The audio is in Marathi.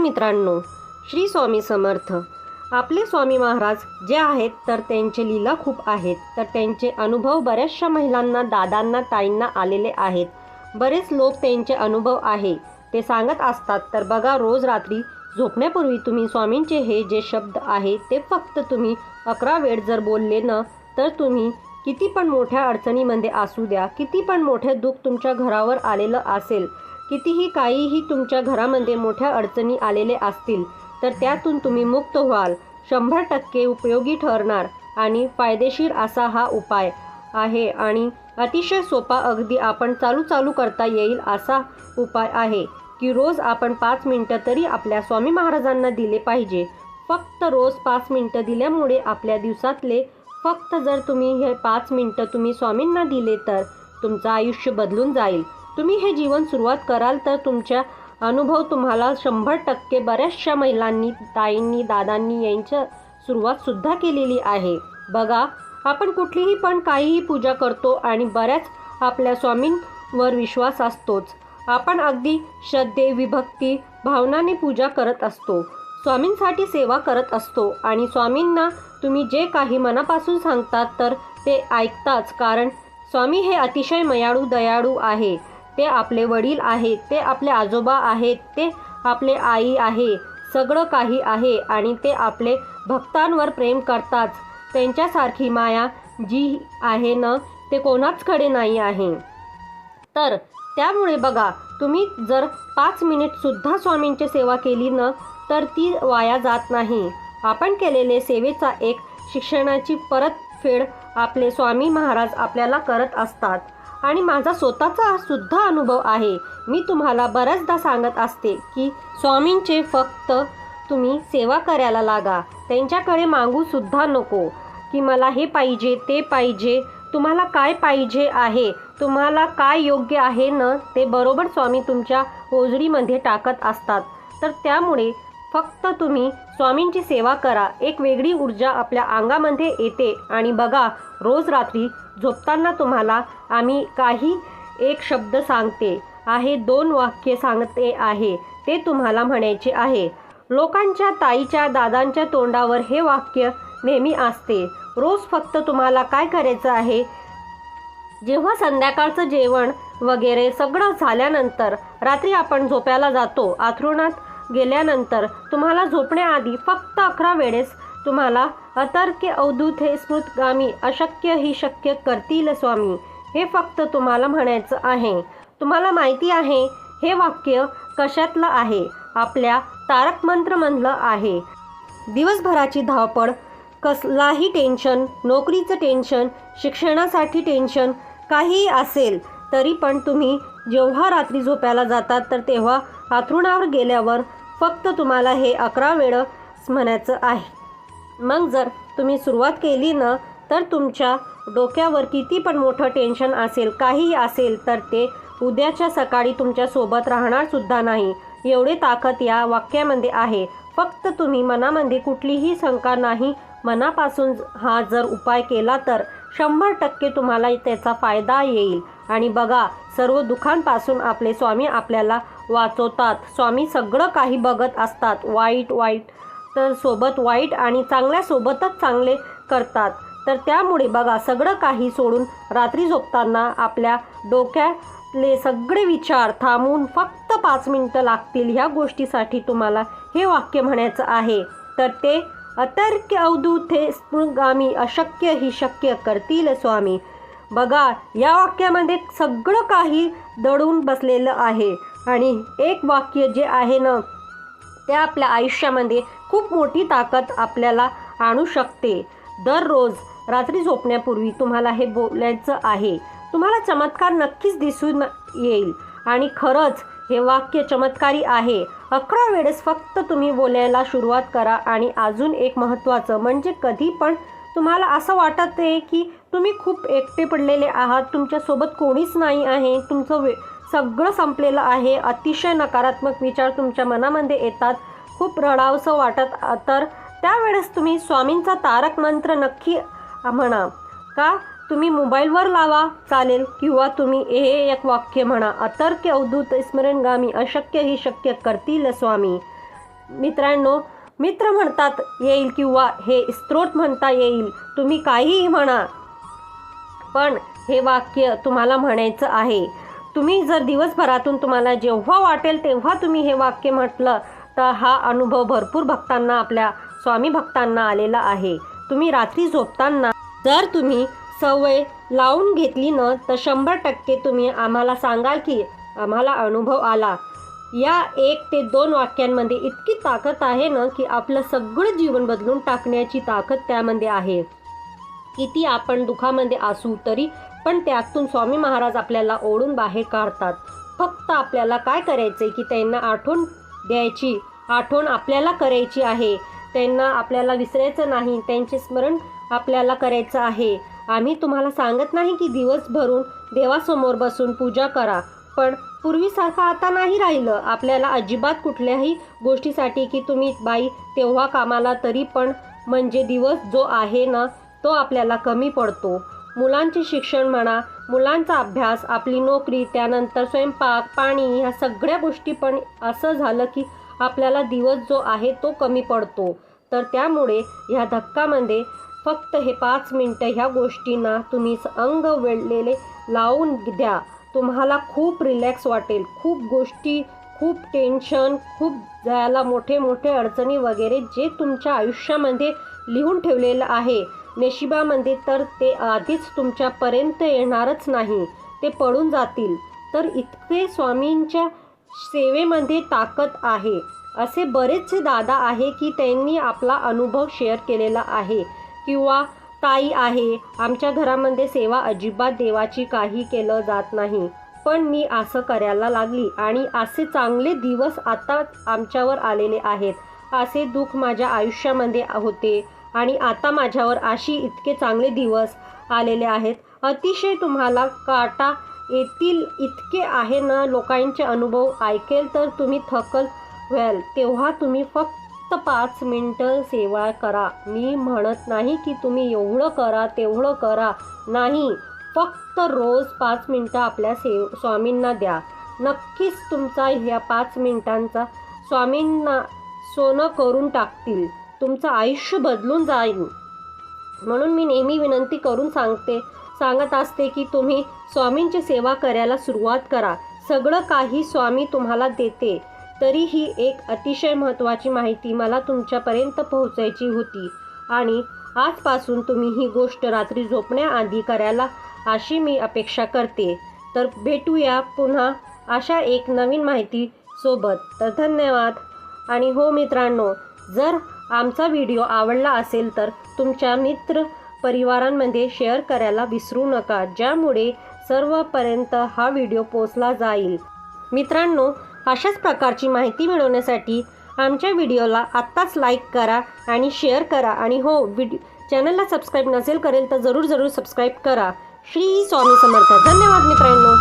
मित्रांनो, श्री स्वामी समर्थ. आपले स्वामी महाराज जे आहेत तर त्यांचे लीला खूप आहेत. तर त्यांचे अनुभव बऱ्याचशा महिलांना, दादांना, ताईंना आलेले आहेत. बरेच लोक त्यांचे अनुभव आहे ते सांगत असतात. तर बघा, रोज रात्री झोपण्यापूर्वी तुम्ही स्वामींचे हे जे शब्द आहे ते फक्त तुम्ही 11 वेळ जर बोलले ना, तर तुम्ही किती पण मोठ्या अडचणीमध्ये असू द्या, किती पण मोठे दुःख तुमच्या घरावर आलेलं असेल, कितीही काहीही तुमच्या घरामध्ये मोठ्या अडचणी आलेले असतील, तर त्यातून तुम्ही मुक्त व्हाल. 100% उपयोगी ठरणार आणि फायदेशीर असा हा उपाय आहे आणि अतिशय सोपा, अगदी आपण चालू करता येईल असा उपाय आहे की रोज आपण 5 मिनिटं तरी आपल्या स्वामी महाराजांना दिले पाहिजे. फक्त रोज 5 मिनिटं दिल्यामुळे आपल्या दिवसातले फक्त जर तुम्ही हे 5 मिनिटं तुम्ही स्वामींना दिले तर तुमचं आयुष्य बदलून जाईल. तुम्ही हे जीवन सुरुवात कराल तर तुमच्या अनुभव तुम्हाला 100% बऱ्याचशा महिलांनी, ताईंनी, दादांनी यांच्या सुरुवातसुद्धा केलेली आहे. बघा, आपण कुठलीही पण काहीही पूजा करतो आणि बऱ्याच आपल्या स्वामींवर विश्वास असतोच. आपण अगदी श्रद्धे, विभक्ती, भावनाने पूजा करत असतो, स्वामींसाठी सेवा करत असतो आणि स्वामींना तुम्ही जे काही मनापासून सांगतात तर ते ऐकताच. कारण स्वामी हे अतिशय मायाळू, दयाळू आहे. ते आपले वडील आहेत, ते आपले आजोबा आहेत, ते आपले आई आहे, सगळं काही आहे आणि ते आपले भक्तांवर प्रेम करतात. त्यांच्यासारखी माया जी आहे ना, ते कोणाचकडे नाही आहे. तर त्यामुळे बघा, तुम्ही जर 5 मिनिटसुद्धा स्वामींची सेवा केली ना, तर ती वाया जात नाही. आपण केलेले सेवेचा एक शिक्षणाची परतफेड आपले स्वामी महाराज आपल्याला करत असतात. आणि माझा स्वतःचा सुद्धा अनुभव आहे. मी तुम्हाला बऱ्याचदा सांगत असते की स्वामींचे फक्त तुम्ही सेवा करायला लागा, त्यांच्याकडे मागूसुद्धा नको की मला हे पाहिजे, ते पाहिजे. तुम्हाला काय पाहिजे आहे, तुम्हाला काय योग्य आहे ना, ते बरोबर स्वामी तुमच्या ओझडीमध्ये टाकत असतात. तर त्यामुळे फक्त तुम्ही स्वामींची सेवा करा. एक वेगळी ऊर्जा आपल्या अंगामध्ये येते. आणि बघा, रोज रात्री झोपताना तुम्हाला आम्ही काही एक शब्द सांगते आहे, 2 वाक्य सांगते आहे, ते तुम्हाला म्हणायचे आहे. लोकांच्या, ताईच्या, दादांच्या तोंडावर हे वाक्य नेहमी असते. रोज फक्त तुम्हाला काय करायचं आहे, जेव्हा संध्याकाळचं जेवण वगैरे सगळं झाल्यानंतर रात्री आपण झोपायला जातो, अंथरुणात गेल्यानंतर तुम्हाला झोपण्याआधी फक्त 11 वेळेस तुम्हाला अतर्क्य अवधूत हे स्मृतगामी, अशक्य ही शक्य करतील स्वामी, हे फक्त तुम्हाला म्हणायचं आहे. तुम्हाला माहिती आहे हे वाक्य कशातलं आहे? आपल्या तारक मंत्रमधलं आहे. दिवसभराची धावपळ, कसलाही टेन्शन, नोकरीचं टेन्शन, शिक्षणासाठी टेन्शन, काहीही असेल तरी पण तुम्ही जेव्हा रात्री झोपायला जातात तर तेव्हा अंथरुणावर गेल्यावर फक्त तुम्हाला हे 11 वेळेस म्हणायचं आहे. मग जर तुम्ही सुरुवात केली ना, तर तुमच्या डोक्यावर किती पण मोठं टेन्शन असेल, काहीही असेल, तर ते उद्याच्या सकाळी तुमच्यासोबत राहणारसुद्धा नाही. एवढे ताकद या वाक्यामध्ये आहे. फक्त तुम्ही मनामध्ये कुठलीही शंका नाही, मनापासून हा जर उपाय केला तर 100% तुम्हाला त्याचा फायदा येईल. आणि बघा, सर्व दुःखांपासून आपले स्वामी आपल्याला वाचवतात. स्वामी सगळं काही बघत असतात. वाईट तर सोबत वाईट आणि चांगल्यासोबतच चांगले करतात. तर त्यामुळे बघा, सगळं काही सोडून रात्री झोपताना आपल्या डोक्यातले सगळे विचार थांबून फक्त 5 मिनिटं लागतील. ह्या गोष्टीसाठी तुम्हाला हे वाक्य म्हणायचं आहे. तर ते अतर्क्य अवधूत हे स्मृतगामी, अशक्य ही शक्य करतील स्वामी. बघा, या वाक्यामध्ये सगळं काही दडून बसलेलं आहे. आणि एक वाक्य जे आहे ना, ते आपल्या आयुष्यामध्ये खूप मोठी ताकद आपल्याला आणू शकते. दररोज रात्री झोपण्यापूर्वी तुम्हाला हे बोलायचं आहे. तुम्हाला चमत्कार नक्कीच दिसून येईल. आणि खरंच हे वाक्य चमत्कारी आहे. 11 वेळेस फक्त तुम्ही बोलायला सुरुवात करा. आणि अजून एक महत्त्वाचं म्हणजे, कधी पण तुम्हाला असं वाटत आहे की तुम्ही खूप एकटे पडलेले आहात, तुमच्यासोबत कोणीच नाही आहे, तुमचं सगळं संपलेलं आहे, अतिशय नकारात्मक विचार तुमच्या मनामध्ये येतात, खूप रडावंसं वाटत, तर त्यावेळेस तुम्ही स्वामींचा तारक मंत्र नक्की म्हणा. का तुम्ही मोबाईलवर लावा चालेल, किंवा तुम्ही हे एक वाक्य म्हणा, अतर्क्य अवधूत स्मरणगामी, अशक्य ही शक्य करतील स्वामी. मित्रांनो, मित्र म्हणतात येईल किंवा हे स्तोत्र म्हणता येईल, तुम्ही काहीही म्हणा, पण हे वाक्य तुम्हाला म्हणायचं आहे. तुम्ही जर दिवसभरातून तुम्हाला जेव्हा वाटेल तेव्हा तुम्ही हे वाक्य म्हटलं तर हा अनुभव भरपूर भक्तांना, आपल्या स्वामी भक्तांना आलेला आहे. तुम्ही रात्री झोपताना जर तुम्ही सवय लावून घेतली ना तर 100% तुम्ही आम्हाला सांगाल की आम्हाला अनुभव आला. या 1 ते 2 वाक्यांमध्ये इतकी ताकद आहे ना की आपलं सगळं जीवन बदलून टाकण्याची ताकद त्यामध्ये आहे. किती आपण दुःखामध्ये असू तरी पण त्यातून स्वामी महाराज आपल्याला ओढून बाहेर काढतात. फक्त आपल्याला काय करायचं आहे की त्यांना आठवण द्यायची, आठवण आपल्याला करायची आहे. त्यांना आपल्याला विसरायचं नाही, त्यांचे स्मरण आपल्याला करायचं आहे. आम्ही तुम्हाला सांगत नाही की दिवसभरून देवासमोर बसून पूजा करा, पण पूर्वीसारखं आता नाही राहिलं. आपल्याला अजिबात कुठल्याही गोष्टीसाठी की तुम्ही बाई तेव्हा कामाला, तरी पण म्हणजे दिवस जो आहे ना तो आपल्याला कमी पडतो. मुलांचे शिक्षण म्हणा, मुलांचा अभ्यास, आपली नोकरी, त्यानंतर स्वयंपाक, पाणी, ह्या सगळ्या गोष्टी, पण असं झालं की आपल्याला दिवस जो आहे तो कमी पडतो. तर त्यामुळे ह्या धक्कामध्ये फक्त हे 5 मिनटं ह्या गोष्टींना तुम्ही अंग वेळलेले लावून द्या. तुम्हाला खूप रिलॅक्स वाटेल. खूप गोष्टी, खूप टेन्शन, खूप जायला मोठे मोठे अडचणी वगैरे जे तुमच्या आयुष्यामध्ये लिहून ठेवलेलं आहे नशिबामध्ये, तर ते आधीच तुमच्यापर्यंत येणारच नाही, ते पडून जातील. तर इतके स्वामींच्या सेवेमध्ये ताकद आहे. असे बरेचसे दादा आहे की त्यांनी आपला अनुभव शेअर केलेला आहे, किंवा ताई आहे, आमच्या घरामध्ये सेवा अजिबात देवाची काही केलं जात नाही, पण मी असं करायला लागली आणि असे चांगले दिवस आता आमच्यावर आलेले आहेत. असे दुःख माझ्या आयुष्यामध्ये होते आणि आता माझ्यावर अशी इतके चांगले दिवस आलेले आहेत. अतिशय तुम्हाला काटा येतील इतके आहे ना. लोकांचे अनुभव ऐकेल तर तुम्ही थकल व्हाल. तेव्हा तुम्ही फक्त 5 मिनटं सेवा करा. मी म्हणत नाही की तुम्ही एवढं करा तेवढं करा, नाही, फक्त रोज 5 मिनटं आपल्या स्वामींना द्या. नक्कीच तुमचा ह्या 5 मिनिटांचा स्वामींना सोनं करून टाकतील. तुमचं आयुष्य बदलून जाईल. म्हणून मी नेहमी विनंती करून सांगत असते की तुम्ही स्वामींची सेवा करायला सुरुवात करा. सगळं काही स्वामी तुम्हाला देते. तरी ही एक अतिशय महत्त्वाची माहिती मला तुमच्यापर्यंत पोहोचायची होती आणि आजपासून तुम्ही ही गोष्ट रात्री झोपण्याआधी करायला अशी मी अपेक्षा करते. तर भेटूया पुन्हा अशा एक नवीन माहिती सोबत. तर धन्यवाद. आणि हो मित्रांनो, जर आमचा व्हिडिओ आवडला असेल तर तुमच्या मित्र परिवारांमध्ये शेअर करायला विसरू नका, ज्यामुळे सर्वपर्यंत हा व्हिडिओ पोचला जाईल. मित्रांनो, अशाच प्रकारची माहिती मिळवण्यासाठी आमच्या व्हिडिओला आत्ताच लाईक करा आणि शेअर करा. आणि हो, चॅनलला सबस्क्राईब नसेल करेल तर जरूर सबस्क्राईब करा. श्री स्वामी समर्थ. धन्यवाद मित्रांनो.